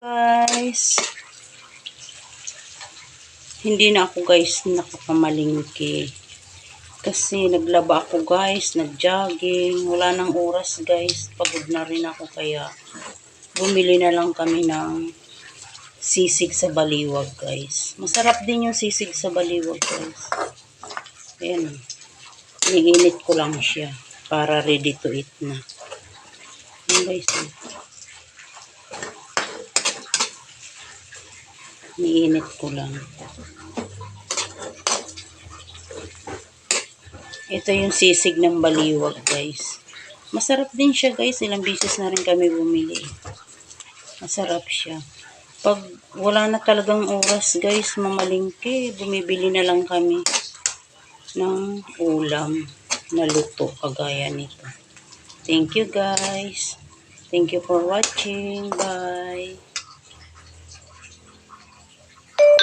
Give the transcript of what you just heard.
Guys, hindi na ako guys nakapamalingki kasi naglaba ako guys, nag-jogging, wala nang oras guys, pagod na rin ako kaya bumili na lang kami ng sisig sa baliwag guys. Masarap din yung sisig sa baliwag guys. Ayan, iniinit ko lang siya para ready to eat na. Ayan guys, iniinit ko lang. Ito yung sisig ng baliwag guys. Masarap din siya guys. Ilang beses na rin kami bumili. Masarap siya. Pag wala na talagang oras guys, mamalingki, bumibili na lang kami ng ulam na luto kagaya nito. Thank you guys. Thank you for watching. Bye.